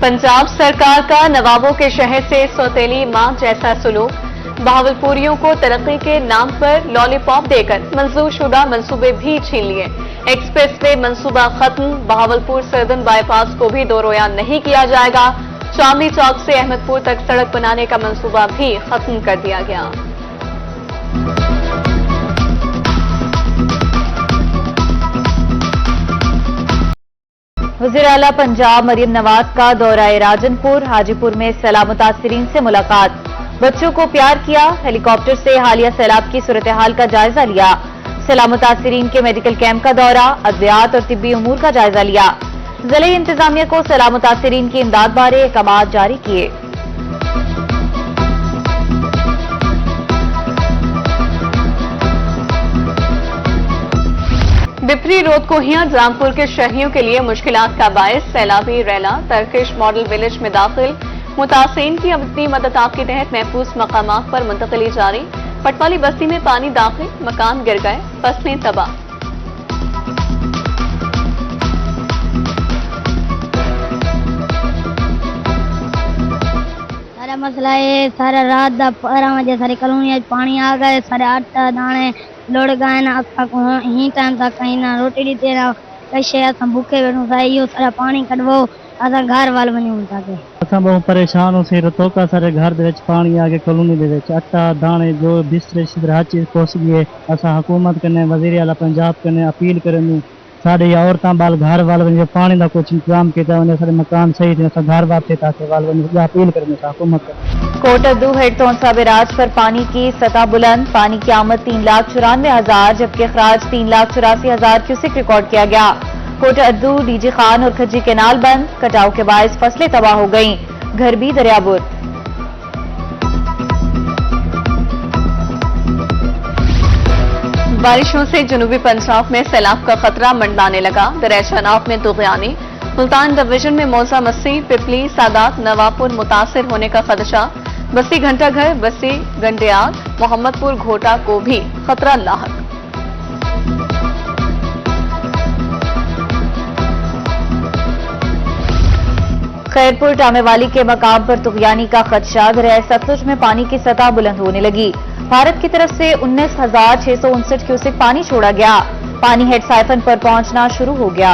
पंजाब सरकार का नवाबों के शहर से सौतेली मां जैसा सलूक, बहावलपुरियों को तरक्की के नाम पर लॉलीपॉप देकर मंजूरशुदा मंसूबे भी छीन लिए। एक्सप्रेसवे मंसूबा खत्म, बहावलपुर सरदन बाईपास को भी दोरोया नहीं किया जाएगा। चांदनी चौक से अहमदपुर तक सड़क बनाने का मंसूबा भी खत्म कर दिया गया। वज़ीर आला पंजाब मरियम नवाज का दौरा राजनपुर, हाजीपुर में सैलाब मुतासिरीन से मुलाकात, बच्चों को प्यार किया, हेलीकॉप्टर से हालिया सैलाब की सूरत हाल का जायजा लिया, सैलाब मुतासिरीन के मेडिकल कैंप का दौरा, अद्वियात और तिब्बी उमूर का जायजा लिया, जिले इंतजामिया को सैलाब मुतासिरीन की इमदाद बारे अहकाम जारी किए। बिफरी रोड कोहियां रामपुर के शहरियों के लिए मुश्किलात का बायस, सैलाबी रैला तरकिश मॉडल विलेज में दाखिल, मुतासिरीन की अपनी मदद आपके तहत महफूज मकामात पर मुंतकली जारी। पटवाली बस्ती में पानी दाखिल, मकान गिर गए, फसलें तबाह। सारा मसला है, सारा रात दा 12 बजे सारी कॉलोनी पानी आ गए, सारे आटा दाने लुड़ गए ना, असा को ही टाइम तक कहीं ना रोटी दी ना कैसे अस भूखे बैठू यो सारा पानी कढवो, असा घर वाल वनू ताके असा बहुत परेशान हो सी रतो का सारे घर दे विच पानी आ गए, कॉलोनी दे विच आटा दाने जो बिस्तरे शिदर हर चीज पहुंच गई। असा हुकूमत कने वज़ीर आला पंजाब कने अपील करनी साड़ी औरतां बाल घर वाल वने पानी का कुछ इंतजाम किया उन्हें सारे मकान सही थे, घर वापस ताकि वाल वने अपील करनी हुकूमत कोट अद्दू हेड तोनसा बैराज पर पानी की सतह बुलंद, पानी की आमद 3,94,000 जबकि खराज 3,84,000 क्यूसेक रिकॉर्ड किया गया। कोट अद्दू, डीजी खान और खज्जी कैनाल बंद, कटाव के बायस फसलें तबाह हो गईं, घर भी दरियाबुर। बारिशों से जनूबी पंजाब में सैलाब का खतरा मंडलाने लगा। दरियाशानाब में दुगयानी, मुल्तान डिवीजन में मौजा मसीह, पिपली, सादात, नवाबपुर मुतासिर होने का खदशा। बस्ती घंटाघर, बस्ती गंडियाल, मोहम्मदपुर घोटा को भी खतरा लाहक। खैरपुर टामेवाली के मकाम पर तुगयानी का खदशा, दरिया सतलुज में पानी की सतह बुलंद होने लगी। भारत की तरफ से 19,659 क्यूसेक पानी छोड़ा गया, पानी हेड साइफन पर पहुंचना शुरू हो गया।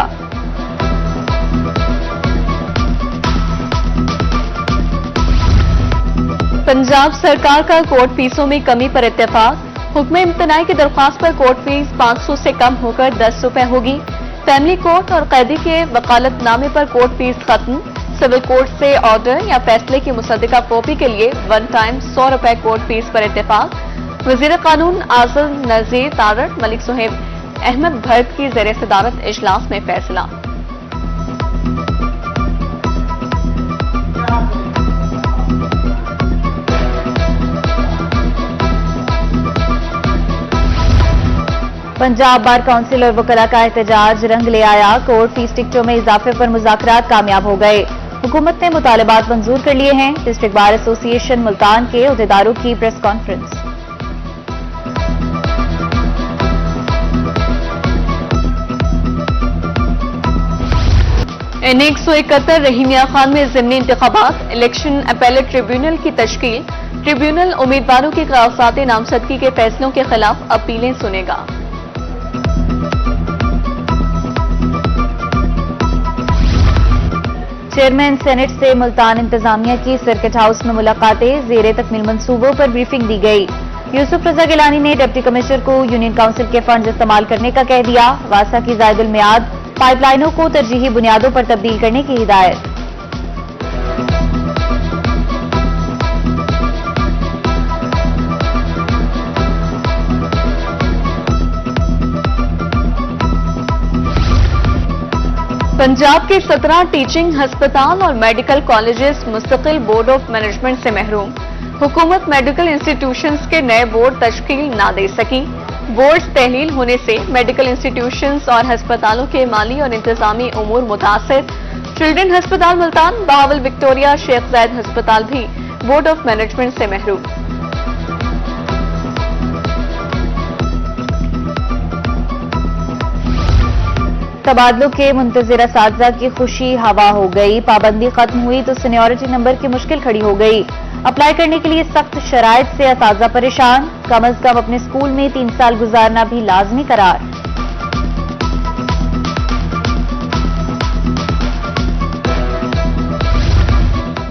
पंजाब सरकार का कोर्ट फीसों में कमी पर इत्तेफाक, हुक्म इम्तनाई की दरख्वास्त पर कोर्ट फीस 500 से कम होकर 10 रुपए होगी। फैमिली कोर्ट और कैदी के वकालतनामे पर कोर्ट फीस खत्म। सिविल कोर्ट से ऑर्डर या फैसले की मुसद्दिका कॉपी के लिए वन टाइम 100 रुपए कोर्ट फीस पर इत्तेफाक। वजीर कानून आजम नजीर तारड़ मलिक सुहेब अहमद भट्ट की ज़ेर सदारत इजलास में फैसला। पंजाब बार काउंसिल और वकला का एहतजाज रंग ले आया, कोर्ट फीस टिकटों में इजाफे पर मुज़ाकरात कामयाब हो गए। हुकूमत ने मुतालबात मंजूर कर लिए हैं। डिस्ट्रिक्ट बार एसोसिएशन मुल्तान के अहदेदारों की प्रेस कॉन्फ्रेंस। इन 171 रहीमिया खान में ज़िमनी इंतखाबात, इलेक्शन अपीलेट ट्रिब्यूनल की तश्कील। ट्रिब्यूनल उम्मीदवारों की कागजात नामजदगी के फैसलों के खिलाफ अपीलें सुनेगा। चेयरमैन सेनेट से मुल्तान इंतजामिया की सर्किट हाउस में मुलाकातें, ज़ेरे तकमील मंसूबों पर ब्रीफिंग दी गई। यूसुफ रजा गिलानी ने डिप्टी कमिश्नर को यूनियन काउंसिल के फंड इस्तेमाल करने का कह दिया। वासा की जायदुल मियाद पाइपलाइनों को तरजीही बुनियादों पर तब्दील करने की हिदायत। पंजाब के 17 टीचिंग अस्पताल और मेडिकल कॉलेजेस मुस्तकिल बोर्ड ऑफ मैनेजमेंट से महरूम। हुकूमत मेडिकल इंस्टीट्यूशंस के नए बोर्ड तश्कील ना दे सकी। बोर्ड तहलील होने से मेडिकल इंस्टीट्यूशंस और अस्पतालों के माली और इंतजामी उमूर मुतासिर। चिल्ड्रन अस्पताल मुल्तान, बहावल विक्टोरिया, शेख जायद अस्पताल भी बोर्ड ऑफ मैनेजमेंट से महरूम। तबादलों के मुंतजिर असातिज़ा की खुशी हवा हो गई। पाबंदी खत्म हुई तो सीनियरिटी नंबर की मुश्किल खड़ी हो गई। अप्लाई करने के लिए सख्त शराइत से असातिज़ा परेशान। कम अज कम अपने स्कूल में 3 साल गुजारना भी लाजमी करार।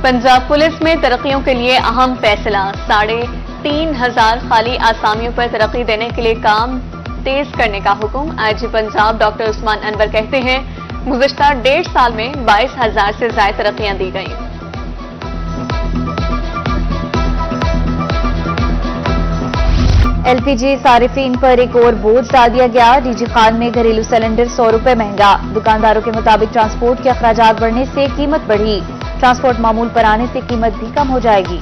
पंजाब पुलिस में तरक्कियों के लिए अहम फैसला। 3,500 खाली आसामियों पर तरक्की देने के लिए काम तेज करने का हुक्म। आईजी पंजाब डॉक्टर उस्मान अनवर कहते हैं, गुज़िश्ता 1.5 साल में 22,000 से ज्यादा तरक्कियां दी गई। एलपीजी सारिफीन पर एक और बोझ डाल दिया गया। डीजी खान में घरेलू सिलेंडर 100 रुपए महंगा। दुकानदारों के मुताबिक ट्रांसपोर्ट के अखराजात बढ़ने से कीमत बढ़ी। ट्रांसपोर्ट मामूल पर आने से कीमत भी कम हो जाएगी।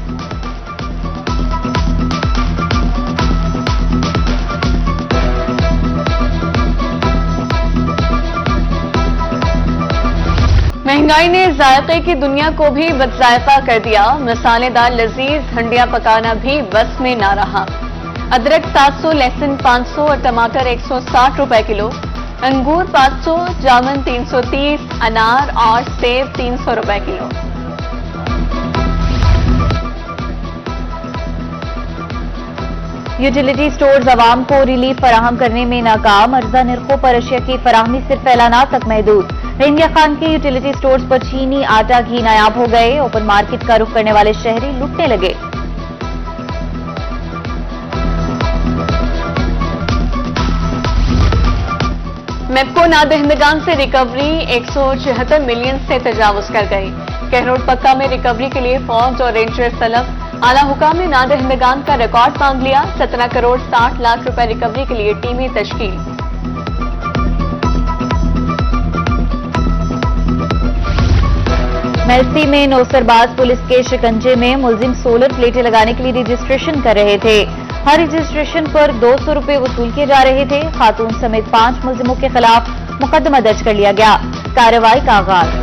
महंगाई ने जायके की दुनिया को भी बदजायका कर दिया। मसालेदार लजीज हंडिया पकाना भी बस में ना रहा। अदरक 700, लहसुन 500 और टमाटर 160 रुपए किलो। अंगूर 500, जामुन 330, अनार और सेब 300 रुपए किलो। यूटिलिटी स्टोर्स अवाम को रिलीफ फराहम करने में नाकाम। अर्जा निर्खों पर अशिया की फराहमी सिर्फ ऐलानात तक महदूद। इंडिया खान के यूटिलिटी स्टोर्स पर चीनी, आटा, घी नायाब हो गए। ओपन मार्केट का रुख करने वाले शहरी लुटने लगे। मेपको नादहिंदगान से रिकवरी 176 मिलियन से तजावुज कर गई। कहरोड पक्का में रिकवरी के लिए फौज और रेंजर्स तलब। आला हुकाम ने नादहिंदगान का रिकॉर्ड मांग लिया। 17 करोड़ 60 लाख रुपए रिकवरी के लिए टीमें तश्कील। मेलसी में नौसरबाज पुलिस के शिकंजे में मुलजिम सोलर प्लेटें लगाने के लिए रजिस्ट्रेशन कर रहे थे। हर रजिस्ट्रेशन पर 200 रुपए वसूल किए जा रहे थे। खातून समेत 5 मुलजिमों के खिलाफ मुकदमा दर्ज कर लिया गया। कार्रवाई का आगाज।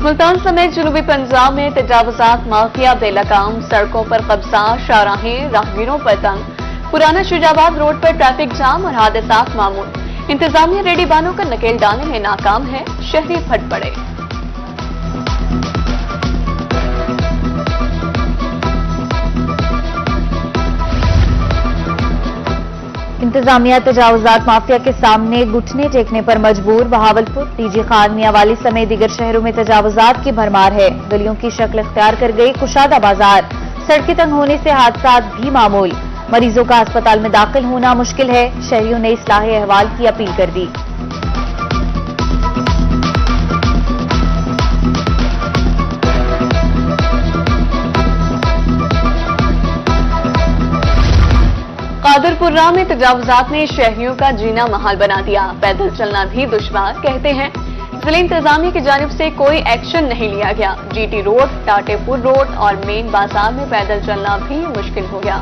मुल्तान समेत जनूबी पंजाब में तजावुजात माफिया बेलगाम। सड़कों पर कब्जा, शाहराहें राहगीरों पर तंग। पुराना शुजाबाद रोड पर ट्रैफिक जाम और हादसात मामूल। इंतजामिया रेडी बानों का नकेल डालने में नाकाम है। शहरी फट पड़े। इंतजामिया तजावुजात माफिया के सामने घुटने टेकने पर मजबूर। बहावलपुर, डीजी खान, मियांवाली समेत दीगर शहरों में तजावुजात की भरमार है। गलियों की शक्ल इख्तियार कर गई कुशादा बाजार। सड़कें तंग होने से हादसात भी मामूल। मरीजों का अस्पताल में दाखिल होना मुश्किल है। शहरियों ने इस्लाह अहवाल की अपील कर दी। कादरपुरा में तजावुजात ने शहरियों का जीना महाल बना दिया। पैदल चलना भी दुश्वार। कहते हैं जिला इंतजामिया की जानिब से कोई एक्शन नहीं लिया गया। जीटी रोड, टाटेपुर रोड और मेन बाजार में पैदल चलना भी मुश्किल हो गया।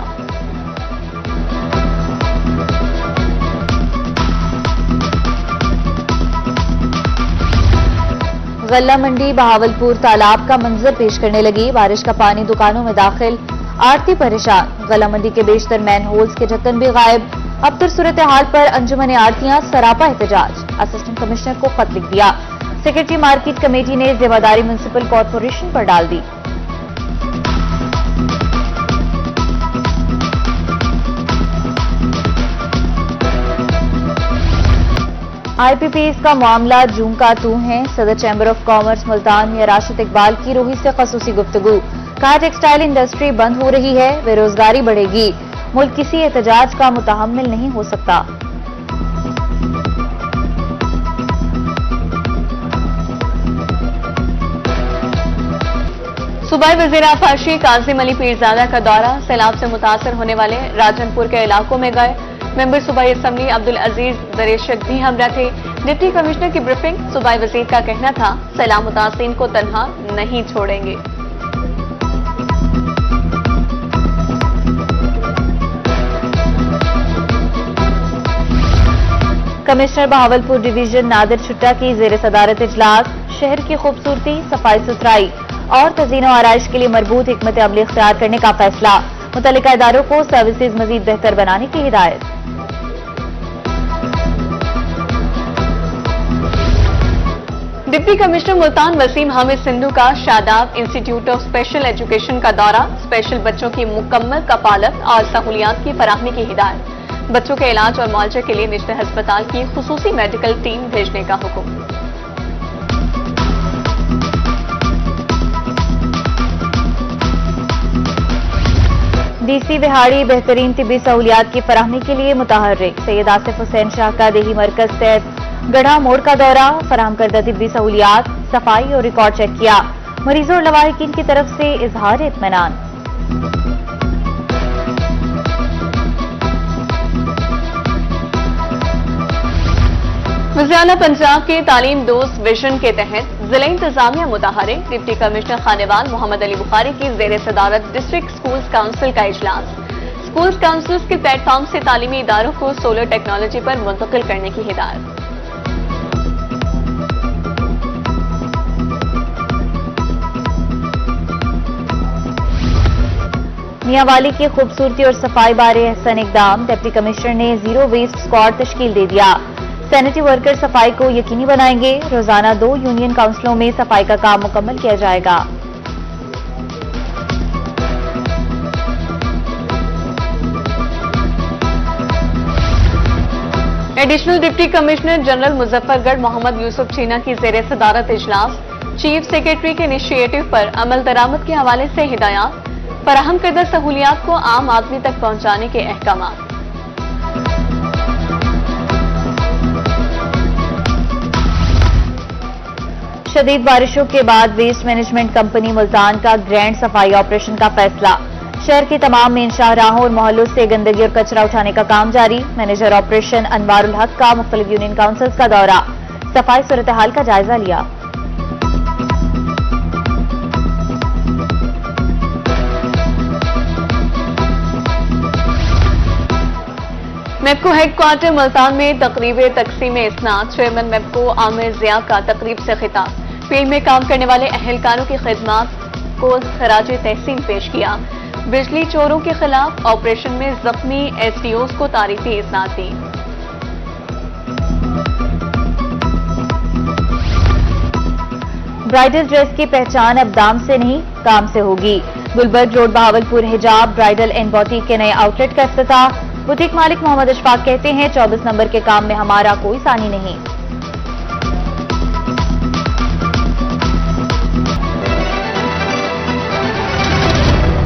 गल्ला मंडी बहावलपुर तालाब का मंजर पेश करने लगी। बारिश का पानी दुकानों में दाखिल, आरती परेशान। गल्ला मंडी के बेशतर मैन होल्स के ढक्कन भी गायब। अब तो सूरत हाल पर अंजुमन आरतियां सरापा एहतजाज। असिस्टेंट कमिश्नर को खत लिख दिया। सेक्रेटरी मार्केट कमेटी ने जिम्मेदारी म्युनिसिपल कॉर्पोरेशन पर डाल दी। आईपीपीएस का मामला जूं का तू है। सदर चैंबर ऑफ कॉमर्स मुल्तान में राशिद इकबाल की रूही से खसूसी गुफ्तगू। कहा टेक्सटाइल इंडस्ट्री बंद हो रही है, बेरोजगारी बढ़ेगी। मुल्क किसी एहतजाज का मुतहम्मिल नहीं हो सकता। सूबाई वज़ीर आफाशी काजिम अली पीरजादा का दौरा। सैलाब से मुतासर होने वाले राजनपुर के इलाकों में गए। मेंबर सूबाई असम्बली अब्दुल अजीज दरेशक भी हमरा थे। डिप्टी कमिश्नर की ब्रीफिंग। सूबाई वज़ीर का कहना था सैलाब मुतासिरीन को तन्हा नहीं छोड़ेंगे। कमिश्नर बहावलपुर डिवीजन नादिर छुट्टा की जेर सदारत इजलास। शहर की खूबसूरती, सफाई सुथराई और तज़ीनो आराइश के लिए मरबूत हिकमत अमली इख्तियार करने का फैसला। मुतल्लिका इदारों को सर्विसेज मजीद बेहतर बनाने की हिदायत। डिप्टी कमिश्नर मुल्तान वसीम हामिद सिंधु का Shadab institute of special education का दौरा, स्पेशल बच्चों की मुकम्मल कफालत और सहूलियात की फराहमी की हिदायत। बच्चों के इलाज और मुआवजे के लिए निजता अस्पताल की खुसूसी मेडिकल टीम भेजने का हुक्म। डीसी विहाड़ी बेहतरीन तिब्बी सहूलियात की फराहमी के लिए मुतहर्रिक। सैयद आसिफ हुसैन शाह का देही मरकज तहत गढ़ा मोड़ का दौरा, फराहम करदा तिब्बी सहूलियात, सफाई और रिकॉर्ड चेक किया। मरीजों और लवाहिकीन की तरफ से इजहार इत्मीनान। वज़ीर आला पंजाब के तालीम दोस्त विजन के तहत जिला इंतजामिया मुतहर्रिक। डिप्टी कमिश्नर खानेवाल मोहम्मद अली बुखारी की जेर सदारत डिस्ट्रिक्ट स्कूल्स काउंसिल का इजलास। स्कूल्स काउंसिल्स के प्लेटफॉर्म से तालीमी इदारों को सोलर टेक्नोलॉजी पर मुंतकिल करने की हिदायत। मियांवाली की खूबसूरती और सफाई बारे अहसन इकदाम। डिप्टी कमिश्नर ने जीरो वेस्ट स्क्वाड तश्कील दे दिया। सैनिटरी वर्कर सफाई को यकीनी बनाएंगे। रोजाना 2 यूनियन काउंसिलों में सफाई का काम मुकम्मल किया जाएगा। Additional deputy commissioner general Muzaffargarh Mohammad Yusuf Cheena की जेर सदारत इजलास। चीफ सेक्रेटरी के इनिशिएटिव पर अमल दरामद के हवाले से हिदायत। फराहम करदा सहूलियात को आम आदमी तक पहुंचाने के अहकामात। शदीद बारिशों के बाद वेस्ट मैनेजमेंट कंपनी मुल्तान का ग्रैंड सफाई ऑपरेशन का फैसला। शहर की तमाम मेन शाहराहों और मोहल्लों से गंदगी और कचरा उठाने का काम जारी। मैनेजर ऑपरेशन अनवारुल हक का मुख्तलिफ यूनियन काउंसिल्स का दौरा, सफाई सूरत हाल का जायजा लिया। मेपको हेडक्वार्टर मुल्तान में तकरीब तकसीम इसनाद। चेयरमैन मेपको आमिर जिया का तकरीब से खिताब। फील्ड में काम करने वाले अहलकारों की खिदमत को खराज तहसीन पेश किया। बिजली चोरों के खिलाफ ऑपरेशन में जख्मी एसडीओज को तारीफी इसनाद दी। ब्राइडल ड्रेस की पहचान अब दाम से नहीं काम से होगी। गुलबर्ग रोड बहावलपुर हिजाब ब्राइडल एंड बॉटिक के नए आउटलेट का इफ्तिताह। बुटीक मालिक मोहम्मद अशफाक कहते हैं 24 नंबर के काम में हमारा कोई सानी नहीं।